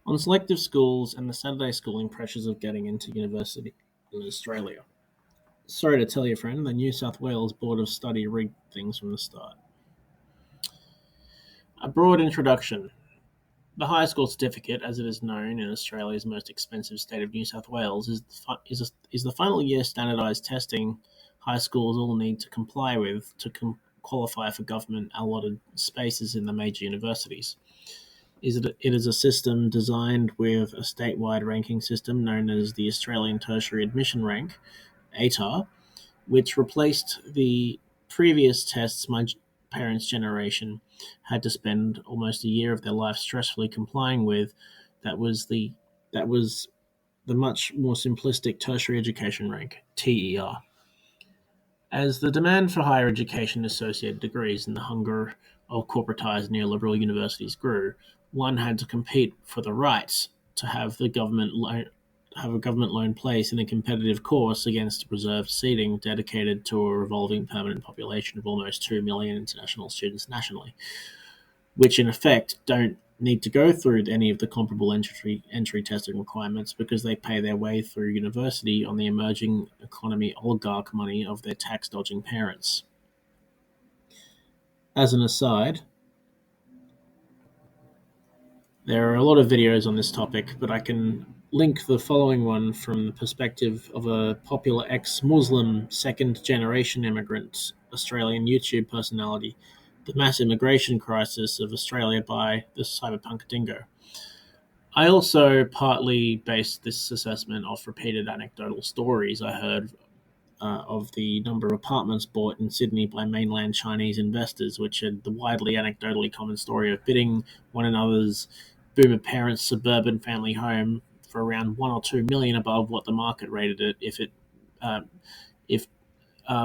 on selective schools and the Saturday schooling pressures of getting into university in Australia. Sorry to tell you, friend, the New South Wales Board of Study rigged things from the start. A broad introduction. The high school certificate, as it is known in Australia's most expensive state of New South Wales, is the final year standardised testing high schools all need to comply with to qualify for government allotted spaces in the major universities. It is a system designed with a statewide ranking system known as the Australian Tertiary Admission Rank, ATAR, which replaced the previous tests my parents' generation had to spend almost a year of their life stressfully complying with. That was the much more simplistic Tertiary Education Rank, TER. As the demand for higher education associated degrees and the hunger of corporatised neoliberal universities grew, one had to compete for the right to have a government loan place in a competitive course against reserved seating dedicated to a revolving permanent population of almost 2 million international students nationally, which in effect don't need to go through any of the comparable entry testing requirements because they pay their way through university on the emerging economy oligarch money of their tax dodging parents. As an aside, there are a lot of videos on this topic, but I can link the following one from the perspective of a popular ex-Muslim second-generation immigrant Australian YouTube personality, The Mass Immigration Crisis of Australia by the Cyberpunk Dingo. I also partly based this assessment off repeated anecdotal stories I heard of the number of apartments bought in Sydney by mainland Chinese investors, which had the widely anecdotally common story of bidding one another's boomer parents' suburban family home for around 1 or 2 million above what the market rated it if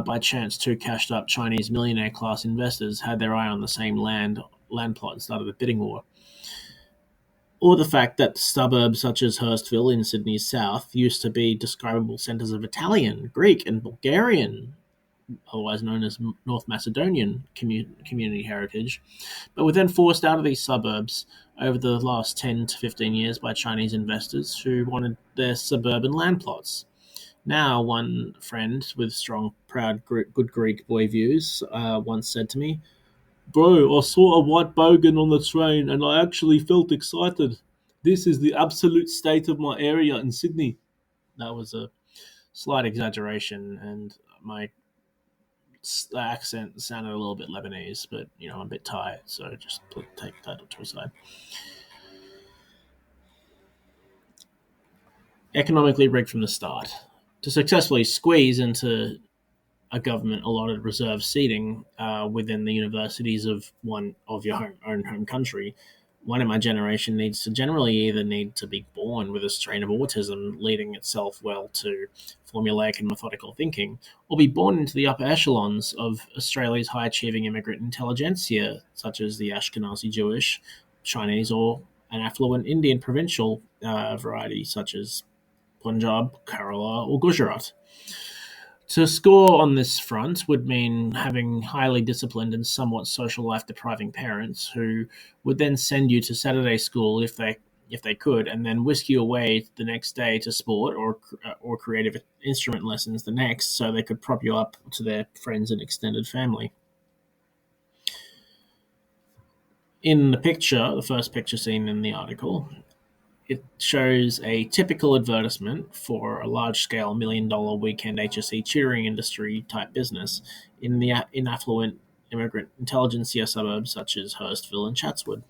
by chance two cashed up Chinese millionaire class investors had their eye on the same land plot and started a bidding war. Or the fact that suburbs such as Hurstville in Sydney's south used to be describable centres of Italian, Greek, and Bulgarian, otherwise known as North Macedonian community heritage, but were then forced out of these suburbs over the last 10 to 15 years by Chinese investors who wanted their suburban land plots. Now, one friend with strong, proud, good Greek boy views once said to me, "Bro, I saw a white bogan on the train and I actually felt excited. This is the absolute state of my area in Sydney." That was a slight exaggeration, and my accent sounded a little bit Lebanese, but I'm a bit tired, so just take that to a side. Economically rigged from the start. To successfully squeeze into a government allotted reserve seating within the universities of one of your own home country, one in my generation needs to be born with a strain of autism leading itself well to formulaic and methodical thinking, or be born into the upper echelons of Australia's high-achieving immigrant intelligentsia, such as the Ashkenazi Jewish, Chinese, or an affluent Indian provincial variety, such as Punjab, Kerala, or Gujarat. To score on this front would mean having highly disciplined and somewhat social life depriving parents who would then send you to Saturday school if they could, and then whisk you away the next day to sport or creative instrument lessons the next, so they could prop you up to their friends and extended family. In the picture, the first picture seen in the article, it shows a typical advertisement for a large-scale $1 million weekend HSC tutoring industry type business in the affluent immigrant intelligentsia suburbs such as Hurstville and Chatswood.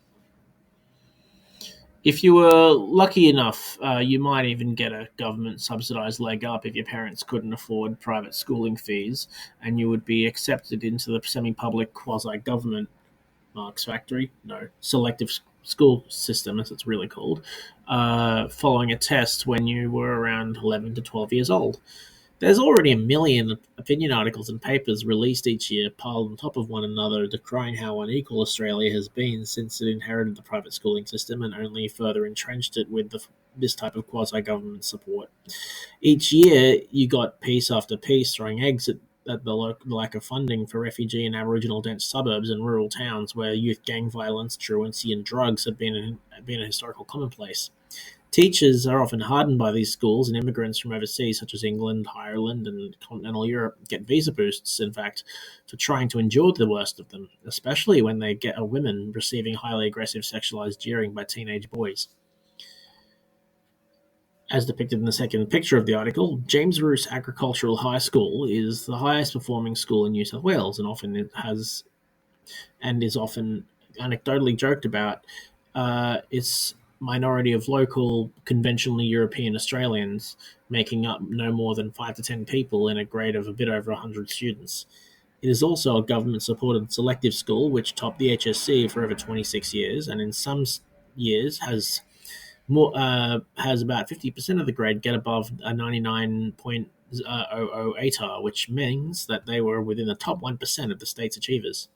If you were lucky enough, you might even get a government-subsidised leg up if your parents couldn't afford private schooling fees, and you would be accepted into the semi-public quasi-government Marx Factory, selective school system, as it's really called, following a test when you were around 11 to 12 years old. There's already 1 million opinion articles and papers released each year piled on top of one another decrying how unequal Australia has been since it inherited the private schooling system and only further entrenched it with this type of quasi-government support. Each year, you got piece after piece throwing eggs at at the lack of funding for refugee and Aboriginal dense suburbs and rural towns where youth gang violence, truancy, and drugs have been a historical commonplace. Teachers are often hardened by these schools, and immigrants from overseas, such as England, Ireland, and continental Europe, get visa boosts, in fact, for trying to endure the worst of them, especially when they get a women receiving highly aggressive sexualized jeering by teenage boys. As depicted in the second picture of the article, James Roos Agricultural High School is the highest performing school in New South Wales, and is often anecdotally joked about. Its minority of local, conventionally European Australians, making up no more than 5 to 10 people in a grade of a bit over 100 students. It is also a government-supported selective school, which topped the HSC for over 26 years, and in some years has about 50% of the grade get above a 99.00 ATAR, which means that they were within the top 1% of the state's achievers.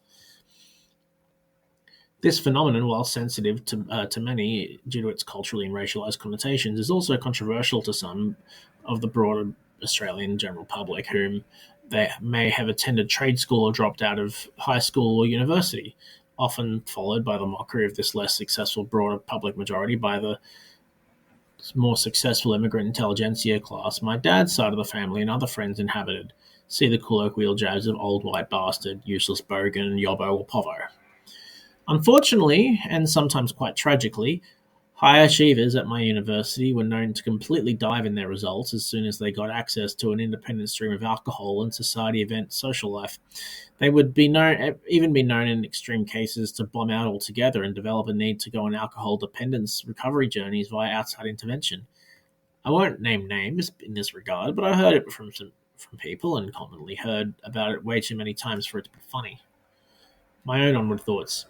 This phenomenon, while sensitive to many due to its culturally and racialized connotations, is also controversial to some of the broader Australian general public, whom they may have attended trade school or dropped out of high school or university, often followed by the mockery of this less successful broader public majority by the more successful immigrant intelligentsia class my dad's side of the family and other friends inhabited. See the colloquial jabs of old white bastard, useless bogan, yobbo, or povo. Unfortunately, and sometimes quite tragically, high achievers at my university were known to completely dive in their results as soon as they got access to an independent stream of alcohol and society event social life. They would even be known in extreme cases to bomb out altogether and develop a need to go on alcohol dependence recovery journeys via outside intervention. I won't name names in this regard, but I heard it from people and commonly heard about it way too many times for it to be funny. My own onward thoughts.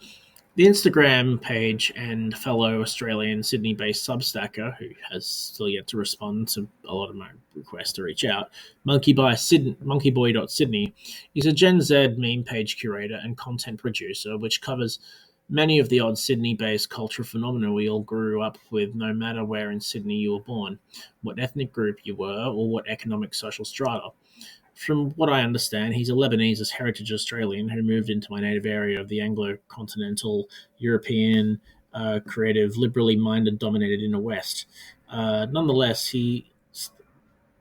The Instagram page and fellow Australian Sydney-based Substacker, who has still yet to respond to a lot of my requests to reach out, monkeyboy.sydney, is a Gen Z meme page curator and content producer, which covers many of the odd Sydney-based cultural phenomena we all grew up with, no matter where in Sydney you were born, what ethnic group you were, or what economic social strata. From what I understand, he's a Lebanese heritage Australian who moved into my native area of the Anglo-continental European, creative, liberally minded, dominated inner West. Nonetheless, he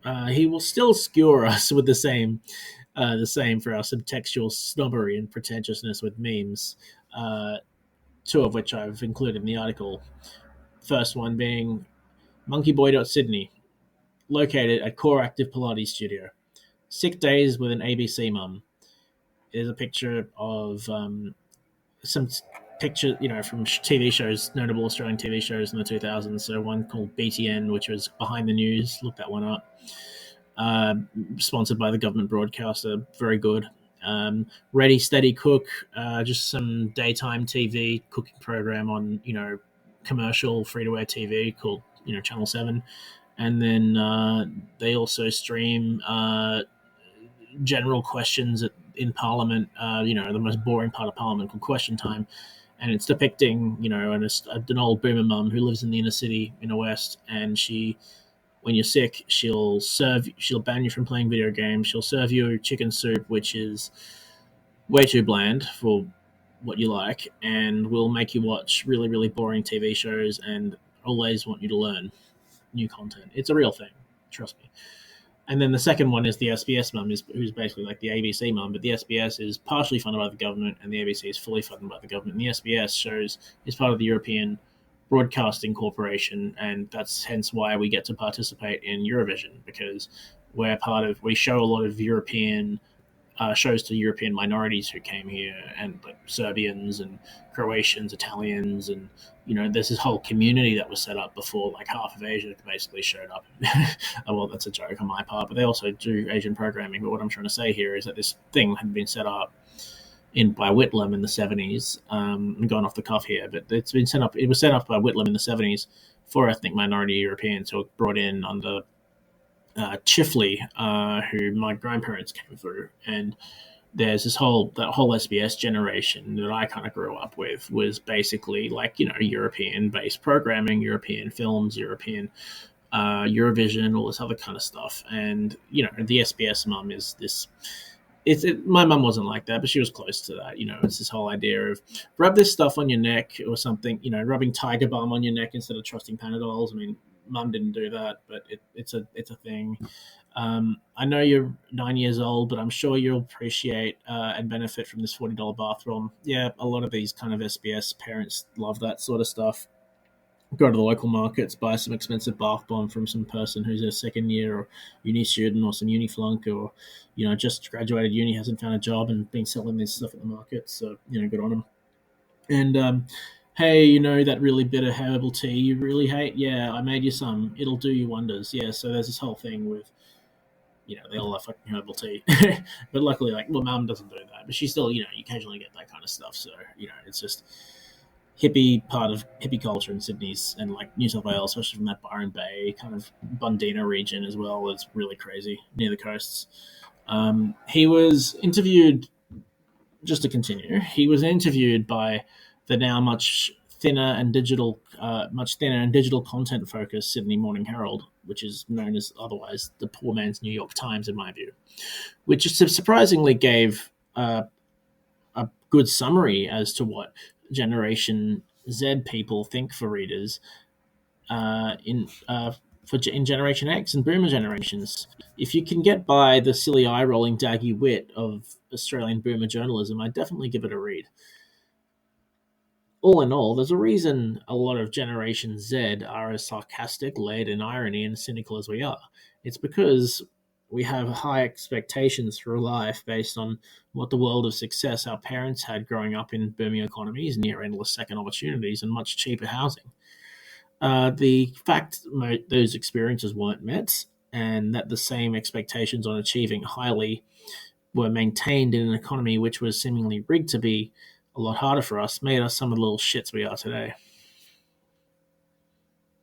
will still skewer us with the same for our subtextual snobbery and pretentiousness with memes, two of which I've included in the article. First one being monkeyboy.sydney, located at Core Active Pilates Studio. Sick days with an ABC mum. Is a picture of some picture, from TV shows, notable Australian TV shows in the 2000s. So one called BTN, which was Behind the News. Look that one up. Sponsored by the government broadcaster. Very good. Ready, Steady, Cook. Just some daytime TV cooking program on, commercial free-to-air TV called, Channel 7. And then they also stream general questions in Parliament, the most boring part of Parliament called Question Time. And it's depicting, an old boomer mum who lives in the inner city in the West. And she, when you're sick, she'll ban you from playing video games. She'll serve you chicken soup, which is way too bland for what you like, and will make you watch really, really boring TV shows and always want you to learn new content. It's a real thing. Trust me. And then the second one is the SBS mum, who's basically like the ABC mum, but the SBS is partially funded by the government and the ABC is fully funded by the government. And the SBS is part of the European Broadcasting Corporation, and that's hence why we get to participate in Eurovision, because we show a lot of European shows to European minorities who came here, and like Serbians and Croatians, Italians, and there's this whole community that was set up before like half of Asia basically showed up. Well, that's a joke on my part, but they also do Asian programming. But what I'm trying to say here is that this thing had been set up by Whitlam in the 70s. I'm going off the cuff here, but it's been set up. It was set up by Whitlam in the 70s for ethnic minority Europeans who were brought in under Chifley, who my grandparents came through, and there's that whole SBS generation that I kind of grew up with was basically like European-based programming, European films, European Eurovision, all this other kind of stuff, and the SBS mum is this my mum wasn't like that, but she was close to that. It's this whole idea of rub this stuff on your neck or something. Rubbing Tiger Balm on your neck instead of trusting Panadols. I mean, mum didn't do that, but it's a thing. I know you're 9 years old, but I'm sure you'll appreciate and benefit from this $40 bath bomb. Yeah, a lot of these kind of SBS parents love that sort of stuff. Go to the local markets, buy some expensive bath bomb from some person who's a second year or uni student or some uni flunk or, just graduated uni, hasn't found a job and been selling this stuff at the market. So, good on them. And, hey, that really bitter herbal tea you really hate? Yeah, I made you some. It'll do you wonders. Yeah, so there's this whole thing with, they all love fucking herbal tea. But luckily, mum doesn't do that. But she still, you occasionally get that kind of stuff. So, it's just hippie culture in Sydney's and New South Wales, especially from that Byron Bay kind of Bundeena region as well. It's really crazy near the coasts. He was interviewed, just to continue, he was interviewed by the now much thinner and digital content focused Sydney Morning Herald, which is known as otherwise the poor man's New York Times in my view, which surprisingly gave a good summary as to what Generation Z people think for readers in Generation X and Boomer generations. If you can get by the silly eye-rolling daggy wit of Australian Boomer journalism, I'd definitely give it a read. All in all, there's a reason a lot of Generation Z are as sarcastic, laid in irony, and cynical as we are. It's because we have high expectations for life based on what the world of success our parents had growing up in booming economies, near endless second opportunities, and much cheaper housing. The fact those experiences weren't met and that the same expectations on achieving highly were maintained in an economy which was seemingly rigged to be a lot harder for us made us some of the little shits we are today.